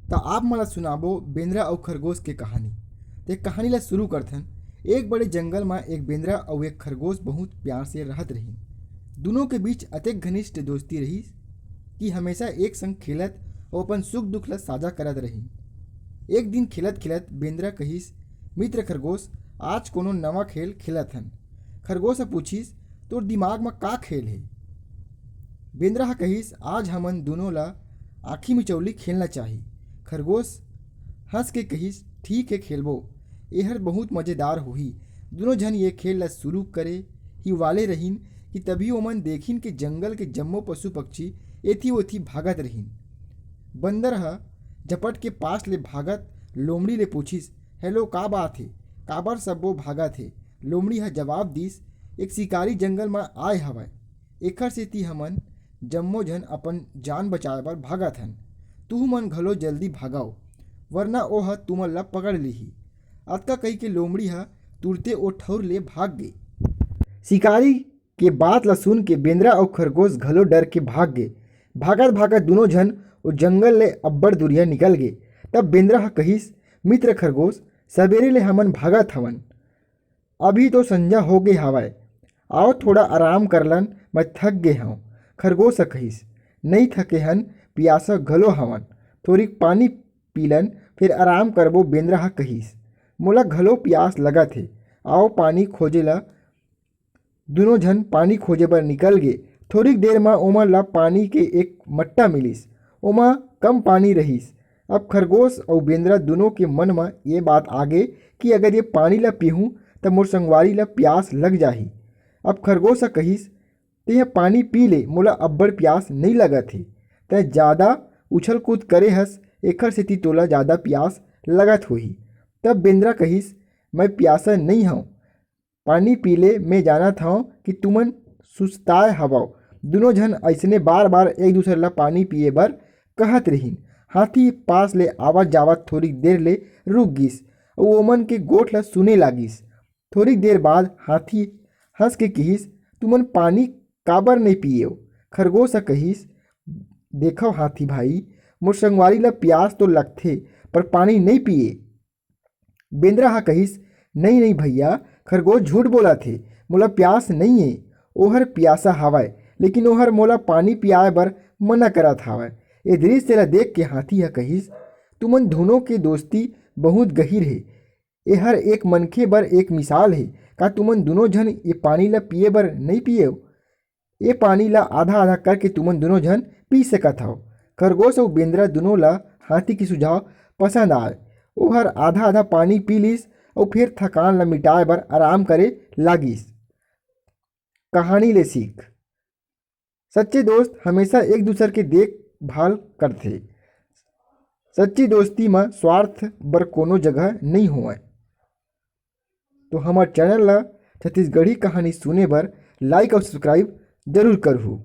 तो आप मला सुनाबो बेंद्रा और खरगोश के कहानी। ते कहानी ला शुरू करथन। एक बड़े जंगल में एक बेंद्रा और एक खरगोश बहुत प्यार से रहत रही। दोनों के बीच अतेक घनिष्ठ दोस्ती रही कि हमेशा एक संग खेलत और अपन सुख दुख ला साझा करत रही। एक दिन खेलत खेलत बेंद्रा कहिस, मित्र खरगोश, आज कोनो नवा खेल खेलत हन। खरगोश पूछिस, तोर दिमाग में का खेल है? बेंद्रा कहिस, आज हमन दोनों ला आँखी मिचौली खेलना चाही। खरगोश हंस के कहिस, ठीक है खेलबो, एहर बहुत मजेदार होही। दोनों जन ये खेल ला शुरू करे ही वाले रहीन कि तभी ओमन देखिन कि जंगल के जम्मो पशु पक्षी एथी ओथी भागत रहीन। बंदर ह झपट के पास ले भागत लोमड़ी ले पूछिस, हेलो का बात है, काबर सब्बो भागत है? लोमड़ी ह जवाब दिस, एक शिकारी जंगल में आए हवय, एखर सेती हमन जम्मो जन अपन जान बचाए बर भागत हन। तुहू मन घलो जल्दी भागाओ, वरना ओ ह तुमन ला पकड़ लिही। अतका कही के लोमड़ी ह तुरते ओ ठउर ले भाग गे। शिकारी के बात ला सुन के बेंद्रा और खरगोश घलो डर के भाग गए। भागत भागत दोनों जन वो जंगल ले अब्बड़ दुरिया निकल गए। तब बेंद्रा ह कहिस, मित्र खरगोश, सवेरे ले हमन भागत हवन, अभी तो संझा हो गए हवय, आओ थोड़ा आराम करलन, मैं थक गे हव। खरगोश कहिस, नहीं थके हन, पियासा घलो हवन, थोड़ी पानी पीलन फिर आराम करबो। बेंद्रा ह कहिस, मोला घलो प्यास लगत हे, आओ पानी खोजे ला। दोनों जन पानी खोजे बर निकल गए। थोड़ी देर में ओमन ला पानी के एक मट्टा मिलिस, ओमा कम पानी रहिस। अब खरगोश और बेंद्रा दोनों के मन में ये बात आ गए कि अगर ये पानी ला पीहूँ तब मोर संगवारी ला प्यास लग जाही। अब खरगोश कहिस, तेह पानी पी ले, मोला अब्बड़ प्यास नहीं लगत हे, तै ज़्यादा उछल कूद करे हस, एखर सेती तोला ज़्यादा प्यास लगत होही। तब बेंद्रा कहिस, मैं प्यासा नहीं हूँ, पानी पी ले, मैं जानत हूँ कि तुमन सुस्ताए हवव। दोनों जन ऐसने बार बार एक दूसरे ला पानी पिए बर कहत रहिन। हाथी पास ले आवत जावत थोड़ी देर ले रुक गिस और ओमन के गोठ ला सुने लागिस। थोड़ी देर बाद हाथी हंस के कहिस, तुमन पानी काबर नहीं पियो? खरगोश कहिस, देखो हाथी भाई, मोर संगवारी ला प्यास तो लगथे पर पानी नहीं पिए। बेंद्रा हा कहिस, नहीं नहीं भैया, खरगोश झूठ बोला थे, मोला प्यास नहीं है, ओहर प्यासा हवय, लेकिन ओहर मोला पानी पियाए बर मना करत हवय। ए दृश्य ला देख के हाथी ह कहिस, तुमन दोनों के दोस्ती बहुत गहीर है, एहर एक मनखे बर एक मिसाल है। का तुमन दोनों जन ये पानी ला पिए बर नहीं पियो? ये पानी ला आधा आधा करके तुमन दोनों जन पी सकत हव। खरगोश और बेंद्रा दोनों ला हाथी के सुझाव पसंद आए। ओहर आधा आधा पानी पी लिस और फिर थकान ला मिटाए बर आराम करे लागिस। कहानी ले सीख, सच्चे दोस्त हमेशा एक दूसरे के देखभाल करथे। सच्ची दोस्ती में स्वार्थ बर कोनो जगह नहीं होवय। तो हमार चैनल ला छत्तीसगढ़ी कहानी सुने बर लाइक और सब्सक्राइब जरूर करहु।